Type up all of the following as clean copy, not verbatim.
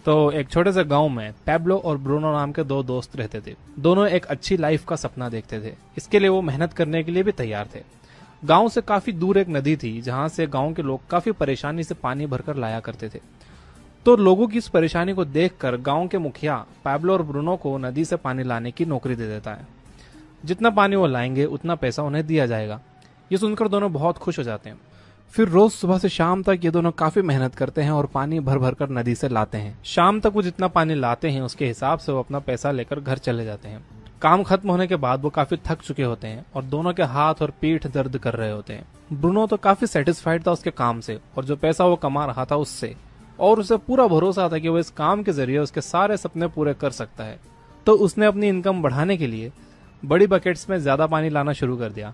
तो एक छोटे से गांव में पैब्लो और ब्रूनो नाम के दो दोस्त रहते थे। दोनों एक अच्छी लाइफ का सपना देखते थे। इसके लिए वो मेहनत करने के लिए भी तैयार थे। गांव से काफी दूर एक नदी थी जहां से गांव के लोग काफी परेशानी से पानी भरकर लाया करते थे। तो लोगों की इस परेशानी को देखकर गांव के मुखिया पैब्लो और ब्रूनो को नदी से पानी लाने की नौकरी दे देता है। जितना पानी वो लाएंगे उतना पैसा उन्हें दिया जाएगा। ये सुनकर दोनों बहुत खुश हो जाते हैं। फिर रोज सुबह से शाम तक ये दोनों काफी मेहनत करते हैं और पानी भर भर कर नदी से लाते हैं। शाम तक वो जितना पानी लाते हैं उसके हिसाब से वो अपना पैसा लेकर घर चले जाते हैं। काम खत्म होने के बाद वो काफी थक चुके होते हैं और दोनों के हाथ और पीठ दर्द कर रहे होते हैं। ब्रूनो तो काफी सेटिस्फाइड था उसके काम से और जो पैसा वो कमा रहा था उससे, और उसे पूरा भरोसा था कि वो इस काम के जरिए उसके सारे सपने पूरे कर सकता है। तो उसने अपनी इनकम बढ़ाने के लिए बड़ी बकेट्स में ज्यादा पानी लाना शुरू कर दिया।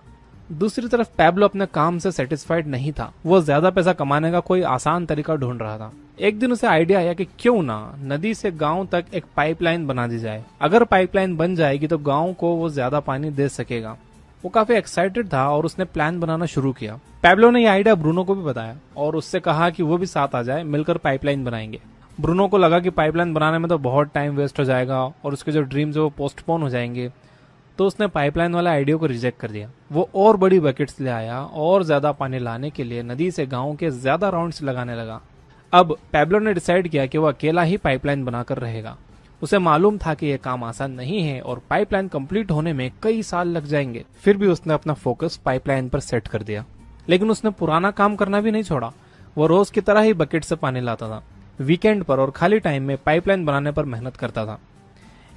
दूसरी तरफ पैब्लो अपने काम से सेटिस्फाइड नहीं था। वो ज्यादा पैसा कमाने का कोई आसान तरीका ढूंढ रहा था। एक दिन उसे आइडिया आया कि क्यों ना नदी से गांव तक एक पाइपलाइन बना दी जाए। अगर पाइपलाइन बन जाएगी तो गांव को वो ज्यादा पानी दे सकेगा। वो काफी एक्साइटेड था और उसने प्लान बनाना शुरू किया। पैब्लो ने यह आइडिया ब्रूनो को भी बताया और उससे कहा कि वो भी साथ आ जाए, मिलकर पाइपलाइन बनाएंगे। ब्रूनो को लगा कि पाइपलाइन बनाने में तो बहुत टाइम वेस्ट हो जाएगा और उसके जो ड्रीम्स है वो पोस्टपोन हो जाएंगे। तो उसने पाइपलाइन वाला आइडिया को रिजेक्ट कर दिया। वो और बड़ी बकेट्स ले आया और ज्यादा पानी लाने के लिए नदी से गांव के ज्यादा राउंड्स लगाने लगा। अब पैब्लो ने डिसाइड किया कि वो अकेला ही पाइपलाइन बनाकर रहेगा। उसे मालूम था कि यह काम आसान नहीं है और पाइपलाइन कंप्लीट होने में कई साल लग जाएंगे। फिर भी उसने अपना फोकस पाइपलाइन पर सेट कर दिया। लेकिन उसने पुराना काम करना भी नहीं छोड़ा। वो रोज की तरह ही बकेट से पानी लाता था। वीकेंड पर और खाली टाइम में पाइपलाइन बनाने पर मेहनत करता था।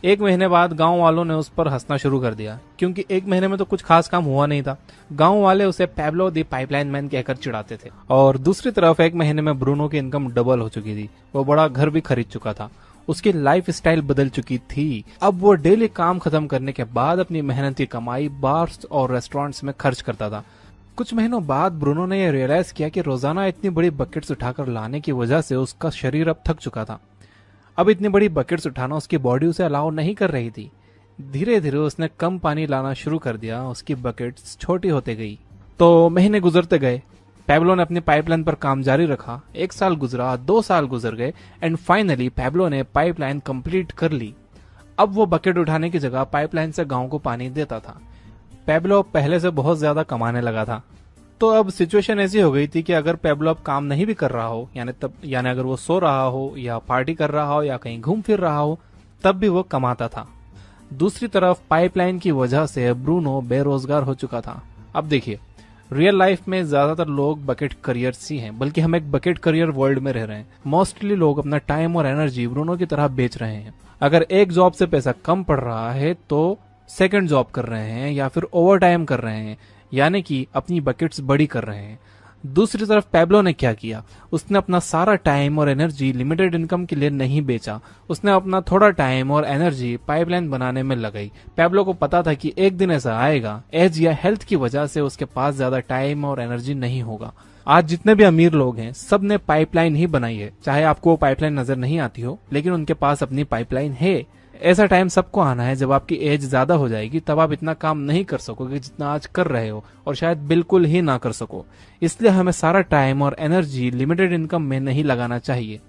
एक महीने बाद गांव वालों ने उस पर हंसना शुरू कर दिया, क्योंकि एक महीने में तो कुछ खास काम हुआ नहीं था। गांव वाले उसे पैब्लो द पाइपलाइन मैन कहकर चिढ़ाते थे। और दूसरी तरफ एक महीने में ब्रूनो की इनकम डबल हो चुकी थी। वो बड़ा घर भी खरीद चुका था। उसकी लाइफ स्टाइल बदल चुकी थी। अब वो डेली काम खत्म करने के बाद अपनी मेहनत की कमाई बार्स और रेस्टोरेंट्स में खर्च करता था। कुछ महीनों बाद ब्रूनो ने यह रियलाइज किया कि रोजाना इतनी बड़ी बकेट्स उठाकर लाने की वजह से उसका शरीर अब थक चुका था। अब इतनी बड़ी बकेट्स उठाना उसकी बॉडी उसे अलाउ नहीं कर रही थी। धीरे धीरे उसने कम पानी लाना शुरू कर दिया। उसकी बकेट्स छोटी होते गई। तो महीने गुजरते गए। पैब्लो ने अपनी पाइपलाइन पर काम जारी रखा। 1 साल गुजरा, 2 साल गुजर गए एंड फाइनली पैब्लो ने पाइपलाइन कंप्लीट कर ली। अब वो बकेट उठाने की जगह पाइपलाइन से गांव को पानी देता था। पैब्लो पहले से बहुत ज्यादा कमाने लगा था। तो अब सिचुएशन ऐसी हो गई थी कि अगर पैब्लो अब काम नहीं भी कर रहा हो, यानी अगर वो सो रहा हो या पार्टी कर रहा हो या कहीं घूम फिर रहा हो, तब भी वो कमाता था। दूसरी तरफ पाइपलाइन की वजह से ब्रूनो बेरोजगार हो चुका था। अब देखिए, रियल लाइफ में ज्यादातर लोग बकेट करियर्स ही हैं, बल्कि हम एक बकेट करियर वर्ल्ड में रह रहे हैं। मोस्टली लोग अपना टाइम और एनर्जी ब्रूनो की तरह बेच रहे हैं। अगर एक जॉब से पैसा कम पड़ रहा है तो सेकंड जॉब कर रहे हैं या फिर ओवर टाइम कर रहे हैं, यानी कि अपनी बकेट्स बड़ी कर रहे हैं। दूसरी तरफ पैब्लो ने क्या किया? उसने अपना सारा टाइम और एनर्जी लिमिटेड इनकम के लिए नहीं बेचा। उसने अपना थोड़ा टाइम और एनर्जी पाइपलाइन बनाने में लगाई। पैब्लो को पता था कि एक दिन ऐसा आएगा, एज या हेल्थ की वजह से उसके पास ज्यादा टाइम और एनर्जी नहीं होगा। आज जितने भी अमीर लोग हैं, सब ने पाइपलाइन ही बनाई है। चाहे आपको वो पाइपलाइन नजर नहीं आती हो, लेकिन उनके पास अपनी पाइपलाइन है। ऐसा टाइम सबको आना है जब आपकी एज ज्यादा हो जाएगी, तब आप इतना काम नहीं कर सकोगे जितना आज कर रहे हो, और शायद बिल्कुल ही ना कर सको। इसलिए हमें सारा टाइम और एनर्जी लिमिटेड इनकम में नहीं लगाना चाहिए।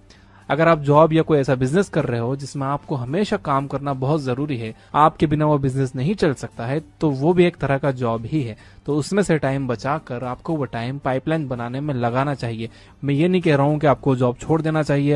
अगर आप जॉब या कोई ऐसा बिजनेस कर रहे हो जिसमें आपको हमेशा काम करना बहुत जरूरी है, आपके बिना वो बिजनेस नहीं चल सकता है, तो वो भी एक तरह का जॉब ही है। तो उसमें से टाइम बचाकर आपको वो टाइम पाइपलाइन बनाने में लगाना चाहिए। मैं ये नहीं कह रहा हूँ कि आपको जॉब छोड़ देना चाहिए।